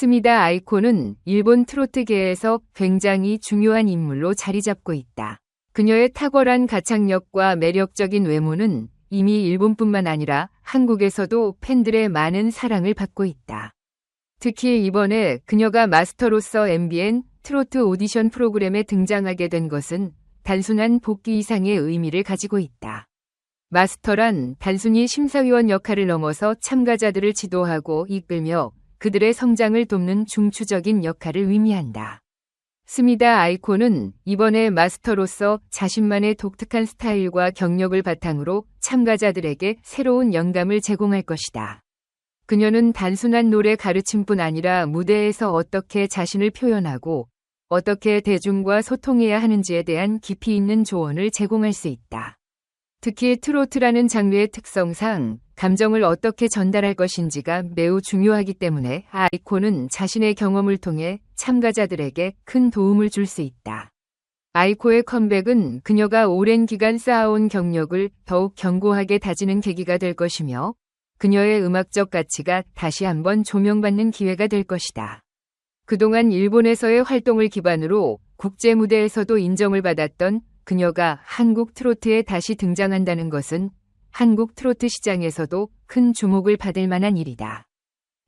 스미다 아이코는 일본 트로트계에서 굉장히 중요한 인물로 자리 잡고 있다. 그녀의 탁월한 가창력과 매력적인 외모는 이미 일본뿐만 아니라 한국에서도 팬들의 많은 사랑을 받고 있다. 특히 이번에 그녀가 마스터로서 MBN 트로트 오디션 프로그램에 등장하게 된 것은 단순한 복귀 이상의 의미를 가지고 있다. 마스터란 단순히 심사위원 역할을 넘어서 참가자들을 지도하고 이끌며 그들의 성장을 돕는 중추적인 역할을 의미한다. 스미다 아이코는 이번에 마스터로서 자신만의 독특한 스타일과 경력을 바탕으로 참가자들에게 새로운 영감을 제공할 것이다. 그녀는 단순한 노래 가르침뿐 아니라 무대에서 어떻게 자신을 표현하고 어떻게 대중과 소통해야 하는지에 대한 깊이 있는 조언을 제공할 수 있다. 특히 트로트라는 장르의 특성상 감정을 어떻게 전달할 것인지가 매우 중요하기 때문에 아이코는 자신의 경험을 통해 참가자들에게 큰 도움을 줄 수 있다. 아이코의 컴백은 그녀가 오랜 기간 쌓아온 경력을 더욱 견고하게 다지는 계기가 될 것이며 그녀의 음악적 가치가 다시 한번 조명받는 기회가 될 것이다. 그동안 일본에서의 활동을 기반으로 국제 무대에서도 인정을 받았던 그녀가 한국 트로트에 다시 등장한다는 것은 한국 트로트 시장에서도 큰 주목을 받을 만한 일이다.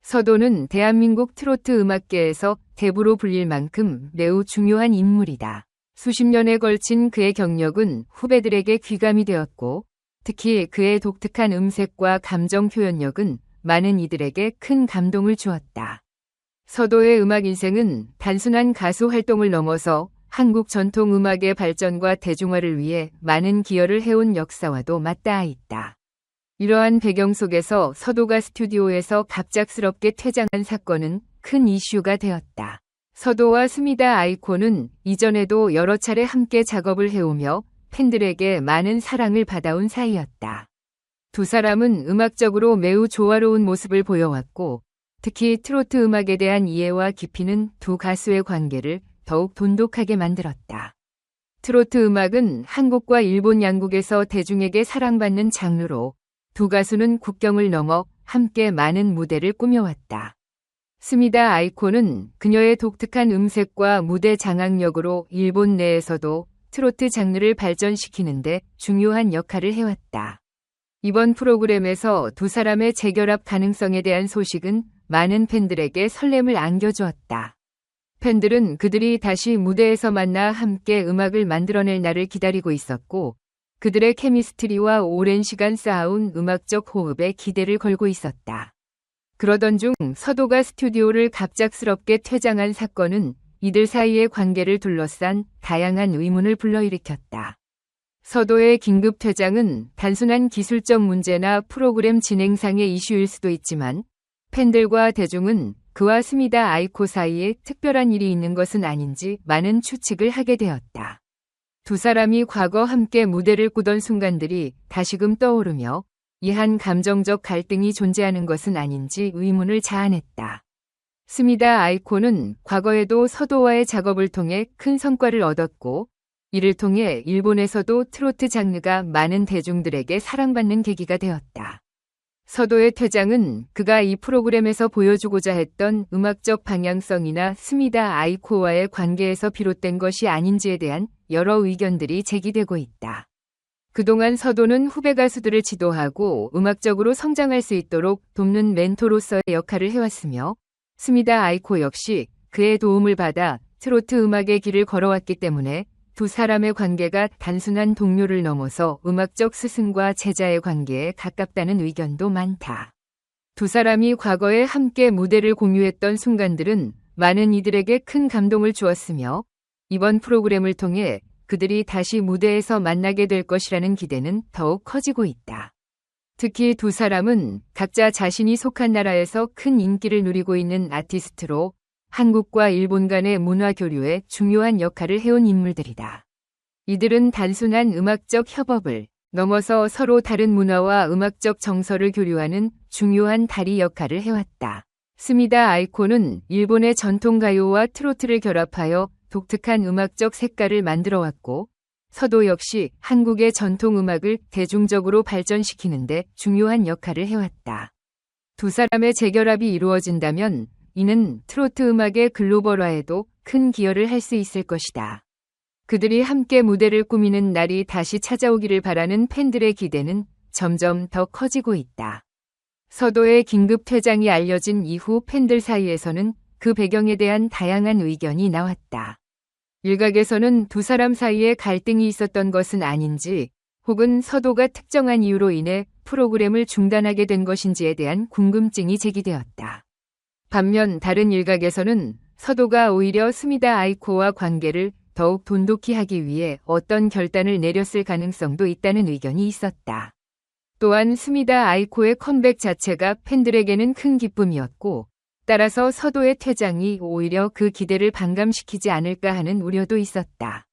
서도는 대한민국 트로트 음악계에서 대부로 불릴 만큼 매우 중요한 인물이다. 수십 년에 걸친 그의 경력은 후배들에게 귀감이 되었고 특히 그의 독특한 음색과 감정 표현력은 많은 이들에게 큰 감동을 주었다. 서도의 음악 인생은 단순한 가수 활동을 넘어서 한국 전통 음악의 발전과 대중화를 위해 많은 기여를 해온 역사와도 맞닿아 있다. 이러한 배경 속에서 서도가 스튜디오에서 갑작스럽게 퇴장한 사건은 큰 이슈가 되었다. 서도와 스미다 아이코는 이전에도 여러 차례 함께 작업을 해오며 팬들에게 많은 사랑을 받아온 사이였다. 두 사람은 음악적으로 매우 조화로운 모습을 보여왔고 특히 트로트 음악에 대한 이해와 깊이는 두 가수의 관계를 더욱 돈독하게 만들었다. 트로트 음악은 한국과 일본 양국에서 대중에게 사랑받는 장르로 두 가수는 국경을 넘어 함께 많은 무대를 꾸며왔다. 스미다 아이코는 그녀의 독특한 음색과 무대 장악력으로 일본 내에서도 트로트 장르를 발전시키는데 중요한 역할을 해왔다. 이번 프로그램에서 두 사람의 재결합 가능성에 대한 소식은 많은 팬들에게 설렘을 안겨주었다. 팬들은 그들이 다시 무대에서 만나 함께 음악을 만들어낼 날을 기다리고 있었고 그들의 케미스트리와 오랜 시간 쌓아온 음악적 호흡에 기대를 걸고 있었다. 그러던 중 서도가 스튜디오를 갑작스럽게 퇴장한 사건은 이들 사이의 관계를 둘러싼 다양한 의문을 불러일으켰다. 서도의 긴급 퇴장은 단순한 기술적 문제나 프로그램 진행상의 이슈일 수도 있지만 팬들과 대중은 그와 스미다 아이코 사이에 특별한 일이 있는 것은 아닌지 많은 추측을 하게 되었다. 두 사람이 과거 함께 무대를 꾸던 순간들이 다시금 떠오르며 이 한 감정적 갈등이 존재하는 것은 아닌지 의문을 자아냈다. 스미다 아이코는 과거에도 서도와의 작업을 통해 큰 성과를 얻었고 이를 통해 일본에서도 트로트 장르가 많은 대중들에게 사랑받는 계기가 되었다. 서도의 퇴장은 그가 이 프로그램에서 보여주고자 했던 음악적 방향성이나 스미다 아이코와의 관계에서 비롯된 것이 아닌지에 대한 여러 의견들이 제기되고 있다. 그동안 서도는 후배 가수들을 지도하고 음악적으로 성장할 수 있도록 돕는 멘토로서의 역할을 해왔으며 스미다 아이코 역시 그의 도움을 받아 트로트 음악의 길을 걸어왔기 때문에 두 사람의 관계가 단순한 동료를 넘어서 음악적 스승과 제자의 관계에 가깝다는 의견도 많다. 두 사람이 과거에 함께 무대를 공유했던 순간들은 많은 이들에게 큰 감동을 주었으며 이번 프로그램을 통해 그들이 다시 무대에서 만나게 될 것이라는 기대는 더욱 커지고 있다. 특히 두 사람은 각자 자신이 속한 나라에서 큰 인기를 누리고 있는 아티스트로 한국과 일본 간의 문화 교류에 중요한 역할을 해온 인물들이다. 이들은 단순한 음악적 협업을 넘어서 서로 다른 문화와 음악적 정서를 교류하는 중요한 다리 역할을 해왔다. 스미다 아이코는 일본의 전통 가요와 트로트를 결합하여 독특한 음악적 색깔을 만들어왔고 서도 역시 한국의 전통 음악을 대중적으로 발전시키는데 중요한 역할을 해왔다. 두 사람의 재결합이 이루어진다면 이는 트로트 음악의 글로벌화에도 큰 기여를 할 수 있을 것이다. 그들이 함께 무대를 꾸미는 날이 다시 찾아오기를 바라는 팬들의 기대는 점점 더 커지고 있다. 서도의 긴급 퇴장이 알려진 이후 팬들 사이에서는 그 배경에 대한 다양한 의견이 나왔다. 일각에서는 두 사람 사이에 갈등이 있었던 것은 아닌지, 혹은 서도가 특정한 이유로 인해 프로그램을 중단하게 된 것인지에 대한 궁금증이 제기되었다. 반면 다른 일각에서는 서도가 오히려 스미다 아이코와 관계를 더욱 돈독히 하기 위해 어떤 결단을 내렸을 가능성도 있다는 의견이 있었다. 또한 스미다 아이코의 컴백 자체가 팬들에게는 큰 기쁨이었고, 따라서 서도의 퇴장이 오히려 그 기대를 반감시키지 않을까 하는 우려도 있었다.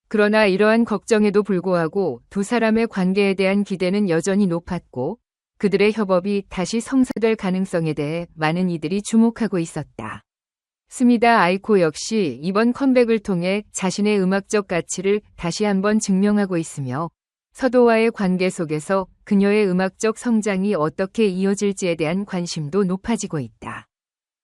그러나 이러한 걱정에도 불구하고 두 사람의 관계에 대한 기대는 여전히 높았고, 그들의 협업이 다시 성사될 가능성에 대해 많은 이들이 주목하고 있었다. 스미다 아이코 역시 이번 컴백을 통해 자신의 음악적 가치를 다시 한번 증명하고 있으며, 서도와의 관계 속에서 그녀의 음악적 성장이 어떻게 이어질지에 대한 관심도 높아지고 있다.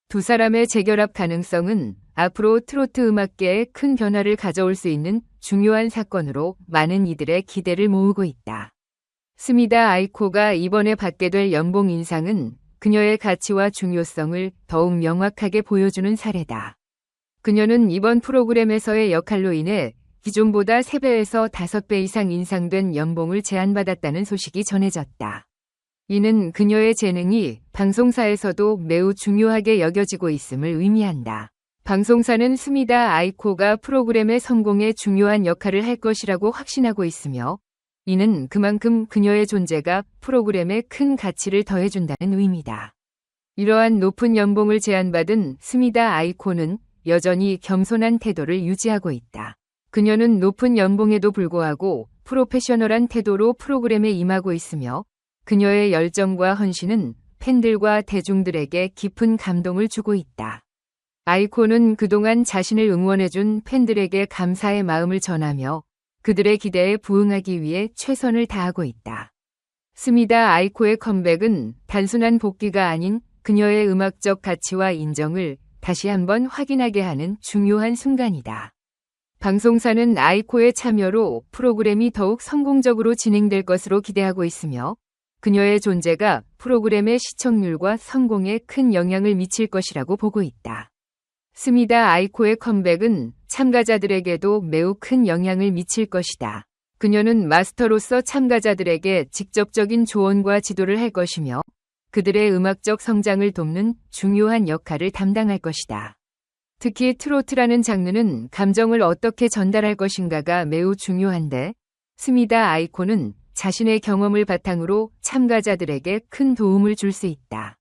두 사람의 재결합 가능성은 앞으로 트로트 음악계에 큰 변화를 가져올 수 있는 중요한 사건으로 많은 이들의 기대를 모으고 있다. 스미다 아이코가 이번에 받게 될 연봉 인상은 그녀의 가치와 중요성을 더욱 명확하게 보여주는 사례다. 그녀는 이번 프로그램에서의 역할로 인해 기존보다 3배에서 5배 이상 인상된 연봉을 제안받았다는 소식이 전해졌다. 이는 그녀의 재능이 방송사에서도 매우 중요하게 여겨지고 있음을 의미한다. 방송사는 스미다 아이코가 프로그램의 성공에 중요한 역할을 할 것이라고 확신하고 있으며, 이는 그만큼 그녀의 존재가 프로그램에 큰 가치를 더해준다는 의미다. 이러한 높은 연봉을 제안받은 스미다 아이코는 여전히 겸손한 태도를 유지하고 있다. 그녀는 높은 연봉에도 불구하고 프로페셔널한 태도로 프로그램에 임하고 있으며, 그녀의 열정과 헌신은 팬들과 대중들에게 깊은 감동을 주고 있다. 아이코는 그동안 자신을 응원해준 팬들에게 감사의 마음을 전하며 그들의 기대에 부응하기 위해 최선을 다하고 있다. 스미다 아이코의 컴백은 단순한 복귀가 아닌 그녀의 음악적 가치와 인정을 다시 한번 확인하게 하는 중요한 순간이다. 방송사는 아이코의 참여로 프로그램이 더욱 성공적으로 진행될 것으로 기대하고 있으며, 그녀의 존재가 프로그램의 시청률과 성공에 큰 영향을 미칠 것이라고 보고 있다. 스미다 아이코의 컴백은 참가자들에게도 매우 큰 영향을 미칠 것이다. 그녀는 마스터로서 참가자들에게 직접적인 조언과 지도를 할 것이며, 그들의 음악적 성장을 돕는 중요한 역할을 담당할 것이다. 특히 트로트라는 장르는 감정을 어떻게 전달할 것인가가 매우 중요한데, 스미다 아이코는 자신의 경험을 바탕으로 참가자들에게 큰 도움을 줄 수 있다.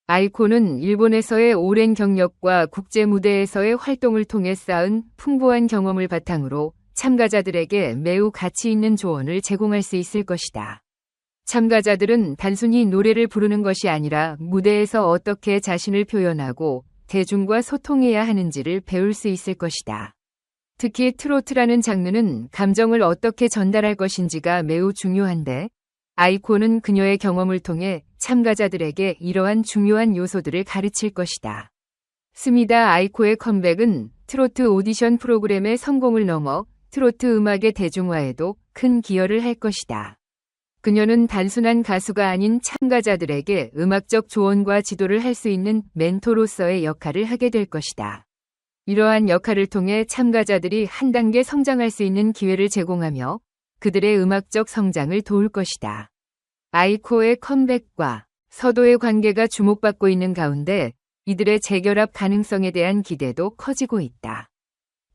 아이코는 일본에서의 오랜 경력과 국제 무대에서의 활동을 통해 쌓은 풍부한 경험을 바탕으로 참가자들에게 매우 가치 있는 조언을 제공할 수 있을 것이다. 참가자들은 단순히 노래를 부르는 것이 아니라 무대에서 어떻게 자신을 표현하고 대중과 소통해야 하는지를 배울 수 있을 것이다. 특히 트로트라는 장르는 감정을 어떻게 전달할 것인지가 매우 중요한데, 아이코는 그녀의 경험을 통해 참가자들에게 이러한 중요한 요소들을 가르칠 것이다. 스미다 아이코의 컴백은 트로트 오디션 프로그램의 성공을 넘어 트로트 음악의 대중화에도 큰 기여를 할 것이다. 그녀는 단순한 가수가 아닌 참가자들에게 음악적 조언과 지도를 할 수 있는 멘토로서의 역할을 하게 될 것이다. 이러한 역할을 통해 참가자들이 한 단계 성장할 수 있는 기회를 제공하며 그들의 음악적 성장을 도울 것이다. 아이코의 컴백과 서도의 관계가 주목받고 있는 가운데 이들의 재결합 가능성에 대한 기대도 커지고 있다.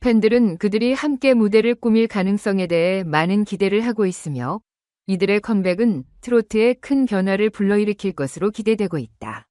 팬들은 그들이 함께 무대를 꾸밀 가능성에 대해 많은 기대를 하고 있으며, 이들의 컴백은 트로트에 큰 변화를 불러일으킬 것으로 기대되고 있다.